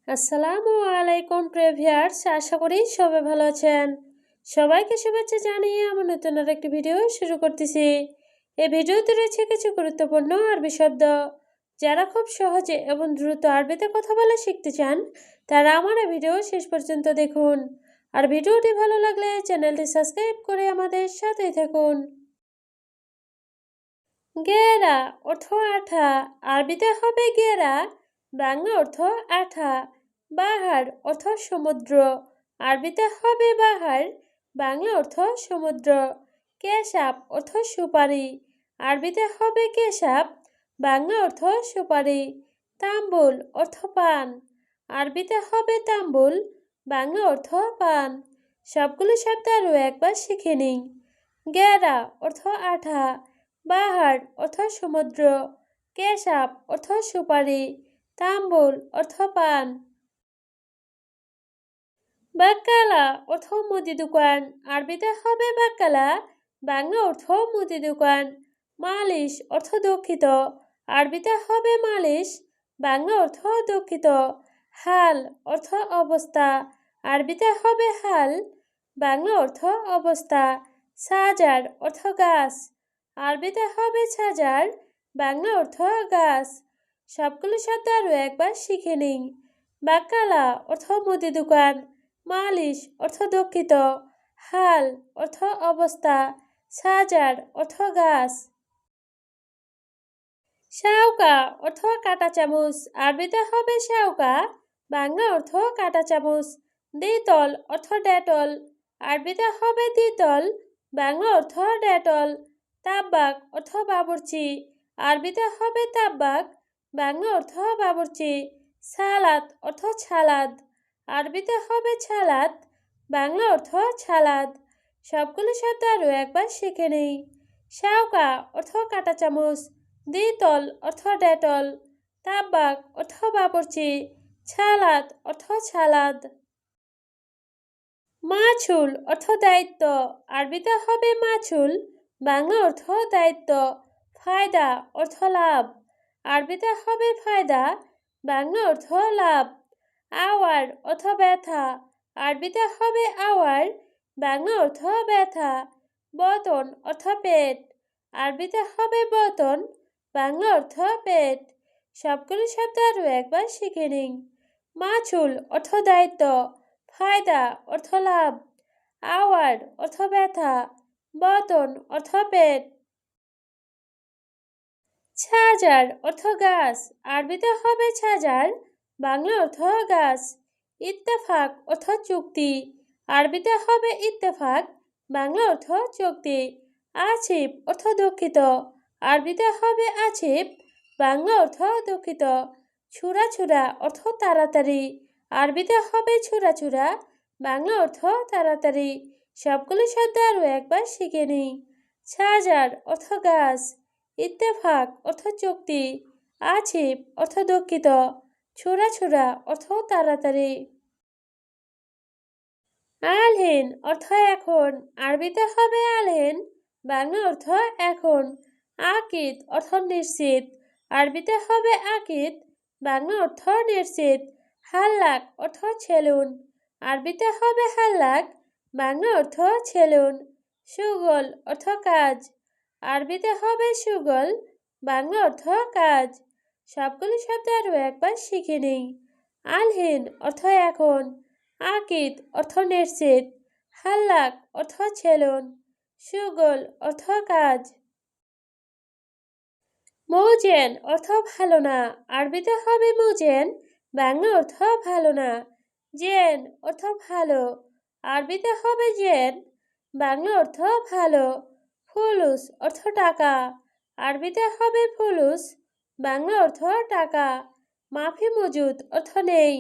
আসসালামু আলাইকুম প্রিভিয়ার্স, আশা করি সবাই ভালো আছেন। সবাইকে শুভেচ্ছা জানিয়ে আমার নতুন আরেকটি ভিডিও শুরু করতেছি। এই ভিডিওতে রয়েছে কিছু গুরুত্বপূর্ণ আরবি শব্দ। যারা খুব সহজে এবং দ্রুত আরবিতে কথা বলে শিখতে চান, তারা আমার এই ভিডিও শেষ পর্যন্ত দেখুন। আর ভিডিওটি ভালো লাগলে চ্যানেলটি সাবস্ক্রাইব করে আমাদের সাথেই থাকুন। গেরা অর্থ আঠা, আরবিতে হবে গেরা, বাংলা অর্থ আঠা। বাহার অর্থ সমুদ্র, আরবিতে হবে বাহার, বাংলা অর্থ সমুদ্র। কেশাব অর্থ সুপারি, আরবিতে হবে কেশাব, বাংলা অর্থ সুপারি। তাম্বুল অর্থ পান, আরবিতে হবে তাম্বুল, বাংলা অর্থ পান। সবগুলো শব্দ আরও একবার শিখে নিন। গেরা অর্থ আঠা, বাহার অর্থ সমুদ্র, কেশাব অর্থ সুপারি, তাম্বুল অর্থ পান। বাক্কালা অর্থ মুদি দোকান, আরবিতে হবে বাক্কালা, বাংলা অর্থ মুদি দোকান। মালিশ অর্থ দুঃখিত, আরবিতে হবে মালিশ, বাংলা অর্থ দুঃখিত। হাল অর্থ অবস্থা, আরবিতে হবে হাল, বাংলা অর্থ অবস্থা। সাজার অর্থ গাছ, আরবিতে হবে সাজার, বাংলা অর্থ গাছ। সবগুলো শব্দ আরও একবার শিখে নিন। বাক্কালা অর্থ মুদি দোকান, মালিশ অর্থ দুঃখিত, হাল অর্থ অবস্থা, সাজার অর্থ গাছ। শাউকা অর্থ কাঁটা চামচ, আরবিতে হবে শাউকা, বাংলা অর্থ কাঁটা চামচ। দ্বিতল অর্থ ডেটল, আরবিতে হবে দ্বিতল, বাংলা অর্থ ডেটল। তাব্বাক অর্থ বাবুর্চি, আরবিতে হবে তাব্বাক, বাংলা অর্থ বাবুর্চি। সালাদ অর্থ ছালাদ, আরবিতে হবে ছালাদ, বাংলা অর্থ ছালাদ। সবগুলো শব্দ আরও একবার শিখে নেই। শাউকা অর্থ কাঁটা চামচ, দ্বিতল অর্থ ডেটল, তাব্বাক অর্থ বাবুর্চি, ছালাদ অর্থ ছালাদ। মাছুল অর্থ দায়িত্ব, আরবিতে হবে মাছুল, বাংলা অর্থ দায়িত্ব। ফায়দা অর্থ লাভ, আরবিতে হবে ফায়দা, বাংলা অর্থ লাভ। আওয়ার অর্থ ব্যথা, আরবিতে হবে আওয়ার, বাংলা অর্থ ব্যথা। বতন অর্থ পেট, আরবিতে হবে বতন, বাংলা অর্থ পেট। সবগুলো শব্দ আরও একবার শিখে নিন। মাছুল অর্থ দায়িত্ব, ফায়দা অর্থ লাভ, আওয়ার অর্থ ব্যথা, বতন অর্থ পেট। ছাজার অর্থ গাছ, আরবিতে হবে ছাজার, বাংলা অর্থ গাছ। ইত্তেফাক অর্থ চুক্তি, আরবিতে হবে ইত্তেফাক, বাংলা অর্থ চুক্তি। আছিফ অর্থ দুঃখিত, আরবিতে হবে আছিফ, বাংলা অর্থ দুঃখিত। ছুরা ছুরা অর্থ তাড়াতাড়ি, আরবিতে হবে ছুরা ছুরা, বাংলা অর্থ তাড়াতাড়ি। সবগুলো শব্দ আরও একবার শিখে নিই। ছাজার অর্থ গাছ, ইত্তেফাক অর্থ চুক্তি, আছিফ অর্থ দুঃখিত, ছুরা ছুরা অর্থ তাড়াতাড়ি। আলহিন অর্থ এখন, আরবিতে হবে আলহিন, বাংলা অর্থ এখন। আকিদ অর্থ নিশ্চিত, আরবিতে হবে আকিদ, বাংলা অর্থ নিশ্চিত। হাল্লাক অর্থ ছেলুন, আরবিতে হবে হাল্লাক, বাংলা অর্থ ছেলুন। সুগল অর্থ কাজ, আরবিতে হবে সুগল, বাংলা অর্থ কাজ। সবগুলো শব্দ আরও একবার শিখে নিই। আলহিন অর্থ এখন, আকিদ অর্থ নিশ্চিত, হাল্লাক অর্থ ছেলুন, সুগল অর্থ কাজ। মৌজেন অর্থ ভালো না, আরবিতে হবে মুজেন, বাংলা অর্থ ভালো না। জেন অর্থ ভালো, আরবিতে হবে জেন, বাংলা অর্থ ভালো। ফুলুস অর্থ টাকা, আরবিতে হবে ফুলুস, বাংলা অর্থ টাকা। মাফি মজুদ অর্থ নেই,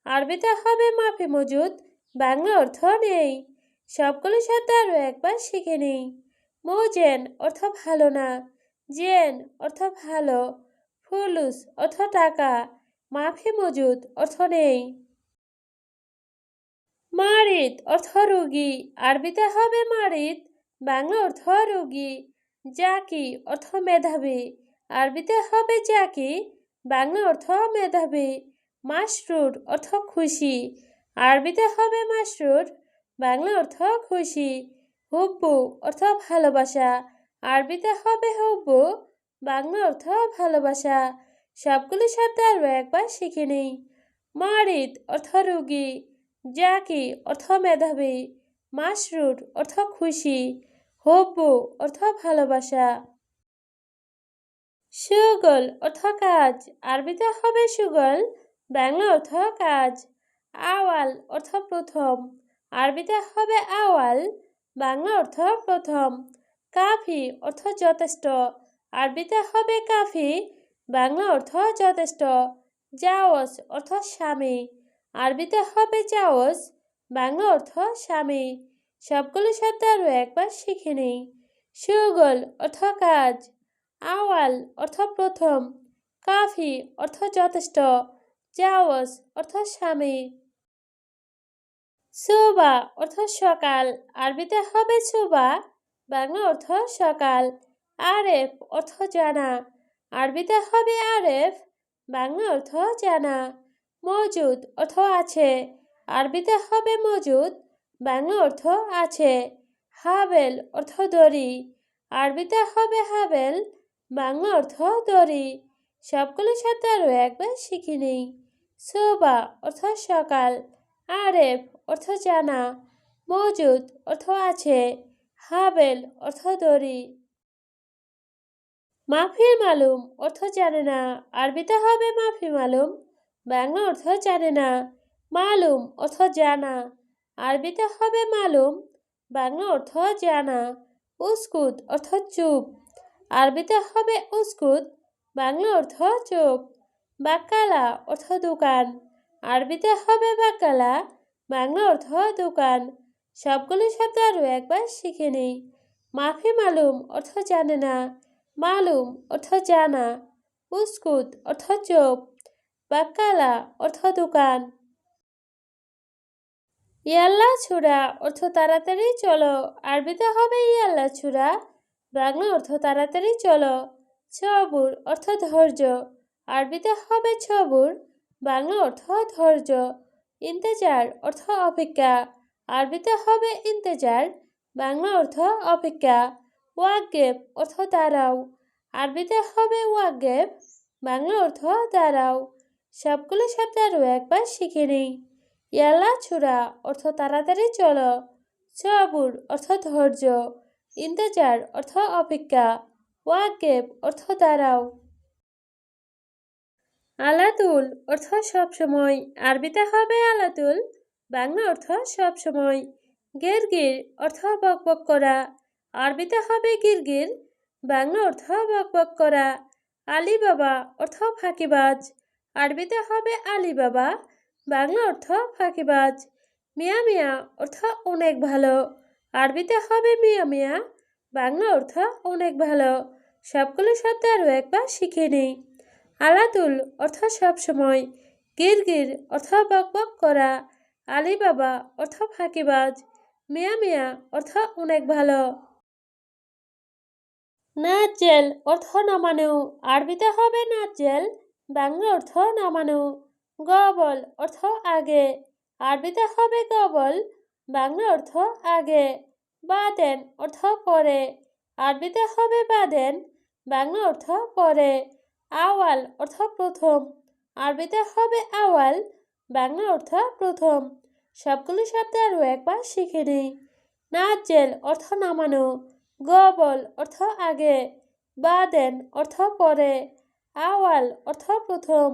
আরবিতে হবে মাফি মজুদ, বাংলা অর্থ নেই। সবগুলো শব্দ আরও একবার শিখে নিই। মৌজেন অর্থ ভালো না, জেন অর্থ ভালো, ফুলুস অর্থ টাকা, মাফি মজুদ অর্থ নেই। মারিদ অর্থ রোগী, আরবিতে হবে মারিদ, বাংলা অর্থ রোগী। জাকি অর্থ মেধাবী, আরবিতে হবে জাকি, বাংলা অর্থ মেধাবী। মাসরুর অর্থ খুশি, আরবিতে হবে মাসরুর, বাংলা অর্থ খুশি। হুব্বু অর্থ ভালোবাসা, আরবিতে হবে হুব্বু, বাংলা অর্থ ভালোবাসা। সবগুলি শব্দ আরও একবার শিখে নিই। মারিদ অর্থ রোগী, জাকি অর্থ মেধাবী, মাসরুর অর্থ খুশি, হুব্বু অর্থ ভালোবাসা। সুগল অর্থ কাজ, আরবিতে হবে সুগল, বাংলা অর্থ কাজ। আওয়াল অর্থ প্রথম, আরবিতে হবে আওয়াল, বাংলা অর্থ প্রথম। কাফি অর্থ যথেষ্ট, আরবিতে হবে কাফি, বাংলা অর্থ যথেষ্ট। জাওজ অর্থ স্বামী, আরবিতে হবে জাওজ, বাংলা অর্থ স্বামী। সবগুলো শব্দ আরও একবার শিখে নিই। সুগল অর্থ কাজ, আওয়াল অর্থ প্রথম, কাফি অর্থ যথেষ্ট, জাওজ অর্থ স্বামী। সুবা অর্থ সকাল, আরবিতে হবে সুবা, বাংলা অর্থ সকাল। আরেফ অর্থ জানা, আরবিতে হবে আরেফ, বাংলা অর্থ জানা। মজুদ অর্থ আছে, আরবিতে হবে মজুদ, বাংলা অর্থ আছে। হাবেল অর্থ দড়ি, আরবিতে হবে হাবেল, বাংলা অর্থ দড়ি। সবগুলো শব্দ আরও একবার শিখে নিই। সুবা অর্থ সকাল, আরেফ অর্থ জানা, মজুদ অর্থ আছে, হাবেল অর্থ দড়ি। মাফি মালুম অর্থ জানে না, আরবিতে হবে মাফি মালুম, বাংলা অর্থ জানে না। মালুম অর্থ জানা, আরবিতে হবে মালুম, বাংলা অর্থ জানা। উস্কুত অর্থ চুপ, আরবিতে হবে উস্কুত, বাংলা অর্থ চুপ। বাক্কালা অর্থ দোকান, আরবিতে হবে বাক্কালা, বাংলা অর্থ দোকান। সবগুলো শব্দ আরও একবার শিখে নিই। মাফি মালুম অর্থ জানে না, মালুম অর্থ জানা, উস্কুত অর্থ চুপ, বাক্কালা অর্থ দোকান। ইয়াল্লা ছুরা অর্থ তাড়াতাড়ি চলো, আরবিতে হবে ইয়াল্লা ছুরা, বাংলা অর্থ তাড়াতাড়ি চলো। ছবুর অর্থ ধৈর্য, আরবিতে হবে ছবুর, বাংলা অর্থ ধৈর্য। ইন্তেজার অর্থ অপেক্ষা, আরবিতে হবে ইন্তেজার, বাংলা অর্থ অপেক্ষা। ওয়াগেব অর্থ দাঁড়াও, আরবিতে হবে ওয়াগেব, বাংলা অর্থ দাঁড়াও। সবগুলো শব্দ আরও একবার শিখে নিই। ইয়াল্লা ছুরা অর্থ তাড়াতাড়ি চলো, সবুর অর্থ ধৈর্য, ইন্তেজার অর্থ অপেক্ষা, ওয়াগেব অর্থ দাঁড়াও। আলাতুল অর্থ সবসময়, আরবিতে হবে আলাতুল, বাংলা অর্থ সবসময়। গিরগির অর্থ বকবক করা, আরবিতে হবে গিরগির, বাংলা অর্থ বকবক করা। আলী বাবা অর্থ ফাঁকিবাজ, আরবিতে হবে আলী বাবা, বাংলা অর্থ ফাঁকিবাজ। মিয়া মিয়া অর্থ অনেক ভালো, আরবিতে হবে মিয়া মিয়া, বাংলা অর্থ অনেক ভালো। সবগুলো শব্দ আরও একবার শিখে নিই। আলাতুল অর্থ সবসময়, গিরগির অর্থ বকবক করা, আলী বাবা অর্থ ফাঁকিবাজ, মিয়া মিয়া অর্থ অনেক ভালো। নাজেল অর্থ নামানো, আরবিতে হবে নাজেল, বাংলা অর্থ নামানো। গবল অর্থ আগে, আরবিতে হবে গবল, বাংলা অর্থ আগে। বাদেন অর্থ পরে, আরবিতে হবে বাদেন, বাংলা অর্থ পরে। আওয়াল অর্থ প্রথম, আরবিতে হবে আওয়াল, বাংলা অর্থ প্রথম। সবগুলো শব্দ আরও একবার শিখে নিই। নাজেল অর্থ নামানো, গবল অর্থ আগে, বাদেন অর্থ পরে, আওয়াল অর্থ প্রথম।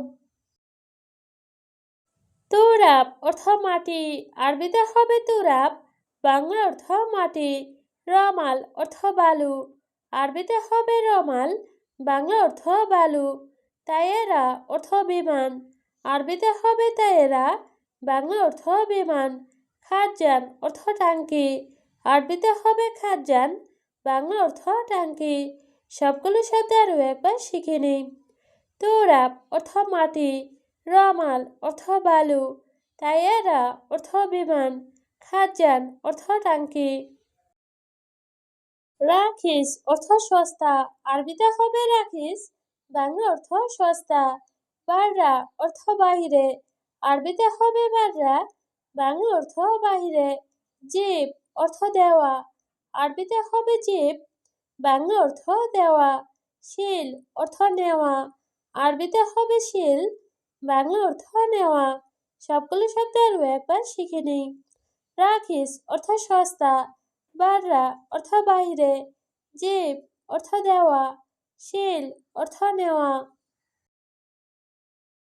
তুরাব অর্থ মাটি, আরবিতে হবে তুরাব, বাংলা অর্থ মাটি। রমাল অর্থ বালু, আরবিতে হবে রমাল, বাংলা অর্থ বালু। তায়েরা অর্থ বিমান, আরবিতে হবে তায়েরা, বাংলা অর্থ বিমান। খাজান অর্থ টাঙ্কি, আরবিতে হবে খাজান, বাংলা অর্থ টাঙ্কি। সবগুলো শব্দ আরও একবার শিখে নিই। তুরাব অর্থ মাটি, রমাল অর্থ বালু, তায়েরা অর্থ বিমান, খাজান অর্থ টাঙ্কি। রাখিস অর্থ সস্তা, আরবিতে হবে রাখিস, বাংলা অর্থ সস্তা। বাররা অর্থ বাহিরে, আরবিতে হবে বাররা, বাংলা অর্থ বাহিরে। জিব অর্থ দেওয়া, আরবিতে হবে জিব, বাংলা অর্থ দেওয়া। শিল অর্থ নেওয়া, আরবিতে হবে শিল, বাংলা অর্থ নেওয়া। সবগুলো শব্দ আরও একবার শিখে নিই। রাখিস অর্থ সস্তা, বাররা অর্থ বাহিরে, জিব অর্থ দেওয়া, শিল অর্থ নেওয়া।